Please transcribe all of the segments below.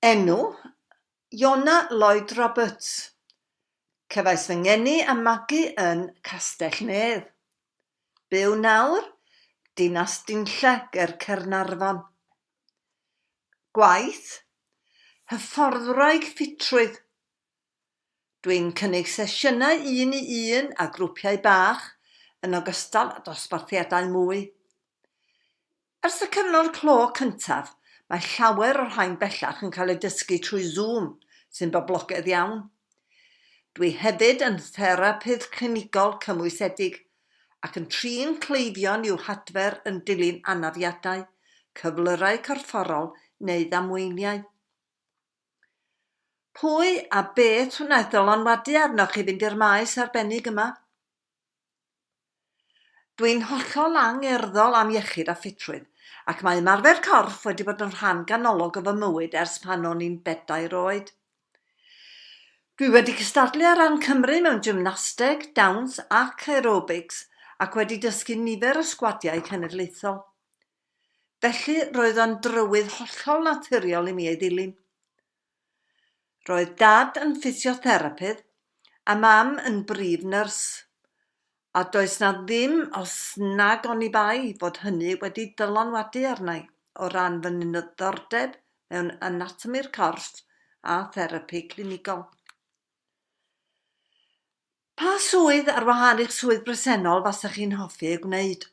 Enw, Iona Lloyd-Roberts. Cyfais fy ngeni a magu yn Castell Nedd. Byw nawr, dinas Dinlle ger Caernarfon. Gwaith, hyfforddwraig ffitrwydd. Dwi'n cynnig sesiynau 1 i 1 a grwpiau bach yn ogystal â dosbarthiadau mwy. Ers y cyfnod clo cyntaf, mae llawer o'r rhain bellach yn cael ei dysgu trwy Zoom, sy'n boblogaidd iawn. Dwi hefyd yn therapydd clinigol cymwysedig ac yn trin cleifion i'w hadfer yn dilyn anafiadau, cyflyrau corfforol neu ddamweiniau. Pwy a beth wnaeth ddylanwadu arnoch chi fynd i'r maes arbennig yma? Dwi'n hollol angerddol am iechyd a ffitrwydd, ac mae ymarfer corff wedi bod yn rhan ganolog o fy mywyd ers pan o'n i'n 4 oed. Dwi wedi cystadlu ar ran Cymru mewn gymnasteg, dawns ac aerobics ac wedi dysgu nifer o sgwadiau cenedlaethol. Felly roedd o'n drywydd hollol naturiol i mi ei ddilyn. Roedd dad yn ffisiotherapydd a mam yn brif nyrs, a does na ddim os nag oni bai fod hynny wedi dylanwadu arnai o ran fy ddiddordeb mewn anatomi'r corff a therapi clinigol. Pa swydd ar wahân i'ch swydd bresennol fasach chi'n hoffi ei gwneud?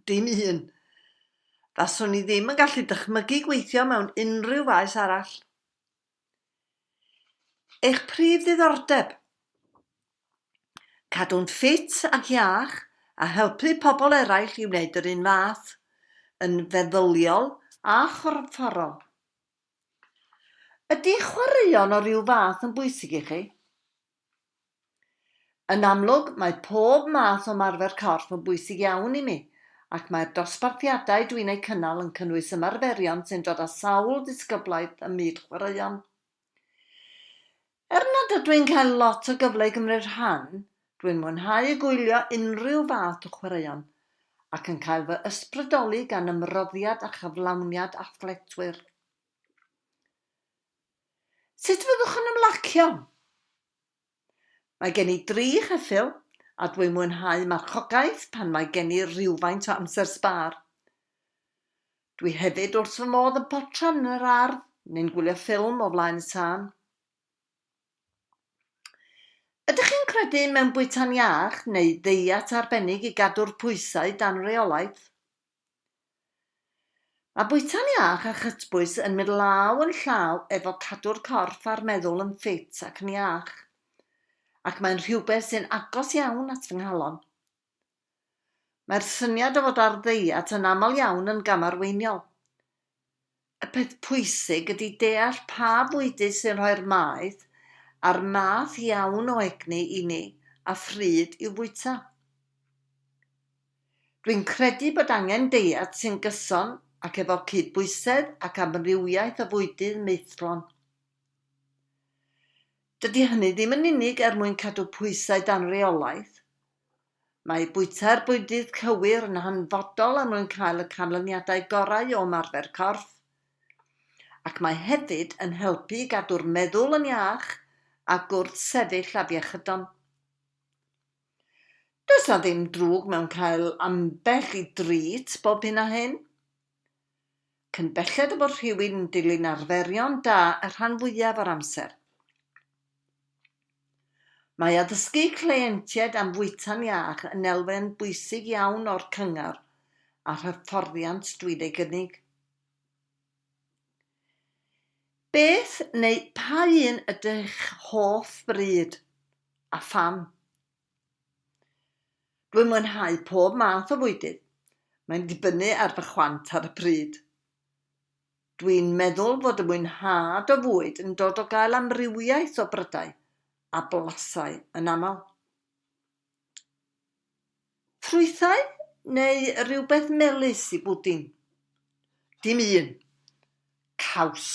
Dim un. Faswn i ddim yn gallu dychmygu gweithio mewn unrhyw faes arall. Eich prif ddiddordeb? Cadw'n ffit ac iach a helpu pobl eraill i wneud yr un fath, yn feddyliol a chorfforol. Ydy chwaraeon o ryw fath yn bwysig i chi? Yn amlwg, mae pob math o ymarfer corff yn bwysig iawn i mi, ac mae'r dosbarthiadau dwi'n eu cynnal yn cynnwys ymarferion sy'n dod â sawl disgyblaeth ym myd chwaraeon. Nad ydw i'n cael lot o gyfle i gymryd rhan, dwi'n mwynhau y gwylio unrhyw fath o chwaraeon ac yn cael fy ysbrydoli gan ymroddiad a chyflawniad athletwyr. Sut fyddwch yn ymlacio? Mae gen i 3 cheffyl a dwi'n mwynhau marchogaeth pan mae gen i rywfaint o amser sbar. Dwi hefyd wrth fy modd yn potran yn yr ardd neu'n gwylio ffilm o flaen y tân. Ydych chi'n credu mewn bwyta'n iach neu ddiet arbennig i gadw'r pwysau dan reolaeth? Mae bwyta'n iach a chytbwys yn mynd law yn llaw efo cadw'r corff a'r meddwl yn ffit ac yn iach, ac mae'n rhywbeth sy'n agos iawn at fy nghalon. Mae'r syniad o fod ar ddiet yn aml iawn yn gamarweiniol. Y peth pwysig ydy deall pa fwydydd sy'n rhoi'r maeth a'r math iawn o egni i ni a phryd i'w bwyta. Dwi'n credu bod angen diet sy'n gyson ac efo cydbwysedd ac amrywiaeth o fwydydd meithlon. Dydy hynny ddim yn unig mwyn cadw pwysau dan reolaeth. Mae bwyta'r bwydydd cywir yn hanfodol mwyn cael y canlyniadau gorau o ymarfer corff, ac mae hefyd yn helpu gadw'r meddwl yn iach a gwrth sefyll a fiechydon. Does na ddim drwg mewn cael ambell i drit bob hyn a hyn. Cyn belled o bod rhywun yn dilyn arferion da y rhan fwyaf o'r amser. Mae addysgu cleientiaid am fwyta'n iach yn elfen bwysig iawn o'r cyngor a'r hyfforddiant dwi'n ei gynnig. Beth neu pa un ydych hoff bryd a pham? Dwi'n mwynhau pob math o fwydydd. Mae'n dibynnu ar fy chwant ar y pryd. Dwi'n meddwl fod y mwynhad o fwyd yn dod o gael amrywiaeth o brydau a blasau yn aml. Ffrwythau neu rhywbeth melys i bwdin? Dim un. Caws.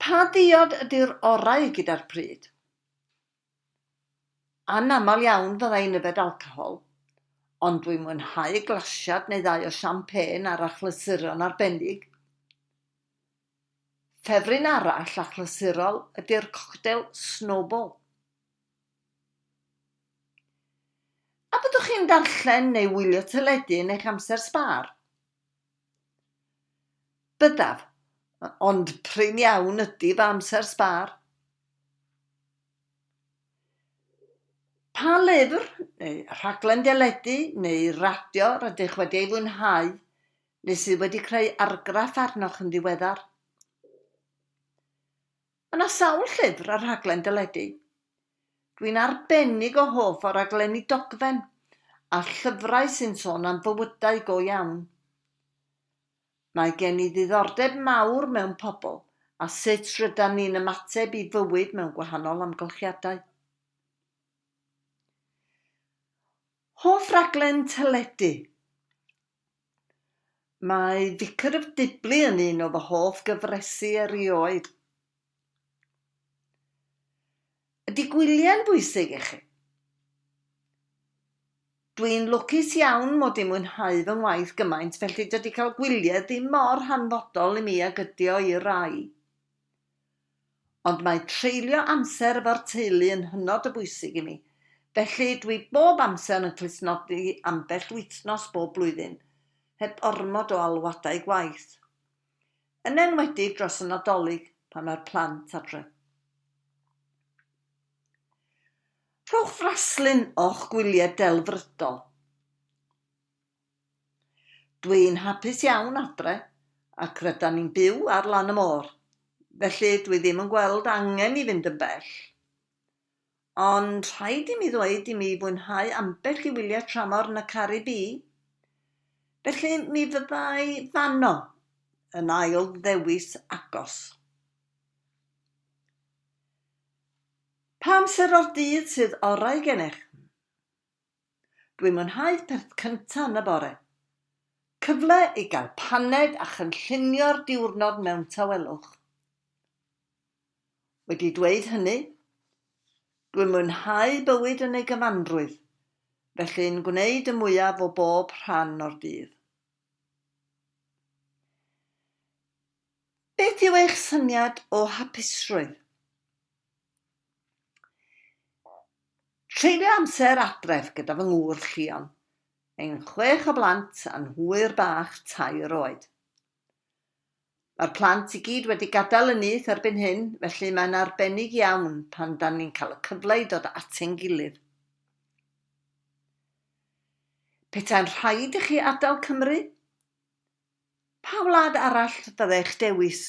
Pa ddiod ydy'r orau gyda'r pryd? Anamal iawn fyddai'n yfed alcohol, ond dwi'n mwynhau glasiad neu ddau o champagne ar achlasuron arbennig. Ffefryn arall achlasurol ydy'r cocktail snowball. A byddwch chi'n darllen neu wylio teledu yn eich amser sbar? Byddaf, ond prin iawn ydy fy amser sbar. Pa lyfr, neu rhaglen deledu, neu radio rydych wedi ei fwynhau, neu sydd wedi creu argraff arnoch yn ddiweddar? Yna sawl llyfr a rhaglen deledu. Dwi'n arbennig o hoff o raglenni dogfen a llyfrau sy'n sôn am fywydau go iawn. Mae gen i ddiddordeb mawr mewn pobl a sut rydyn ni'n ymateb i fywyd mewn gwahanol amgylchiadau. Hoff raglen teledu. Mae Vicar of Dibley yn un o fy hoff gyfresu erioed. Ydy gwyliau'n bwysig i chi? Dwi'n lwcus iawn mod i'n mwynhau fy ngwaith gymaint, felly dydy cael gwyliau ddim mor hanfodol i mi ag ydi o i rai. Ond mae treulio amser efo'r teulu yn hynod o bwysig i mi, felly dwi bob amser yn clusnodi ambell wythnos bob blwyddyn, heb ormod o alwadau gwaith. Yn enwedig dros y Nadolig pan mae'r plant adre. Rhowch fraslun o'ch gwyliau delfrydol. Dwi'n hapus iawn adre ac rydyn ni'n byw ar lan y môr, felly dwi ddim yn gweld angen i fynd yn bell. Ond rhaid i mi ddweud i mi fwynhau ambell i wyliau tramor yn y Caribi, felly mi fyddai fanno yn ail ddewis agos. Pa amser o'r dydd sydd orau gennych? Dwi'n mwynhau peth cyntaf yn y bore. Cyfle i gael paned a chynllunio'r diwrnod mewn tawelwch. Wedi dweud hynny, dwi'n mwynhau bywyd yn ei gyfanrwydd, felly'n gwneud y mwyaf o bob rhan o'r dydd. Beth yw eich syniad o hapusrwydd? Treulio amser adref gyda fy ngŵr Llion, ein 6 o blant a'n hwyr bach 3 oed. Mae'r plant i gyd wedi gadael y nyth erbyn hyn, felly mae'n arbennig iawn pan dan ni'n cael y cyfle i dod at ein gilydd. Petai'n rhaid i chi adael Cymru? Pa wlad arall fyddai'ch dewis?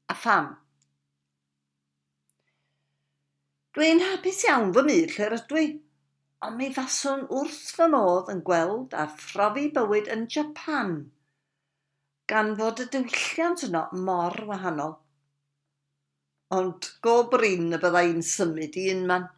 A pham? Dwi'n hapus iawn fy myd lle rydw i, ond mi faswn wrth fy modd yn gweld a phrofi bywyd yn Japan, gan fod y diwylliant yno mor wahanol. Ond go brin y byddai'n symud i un man.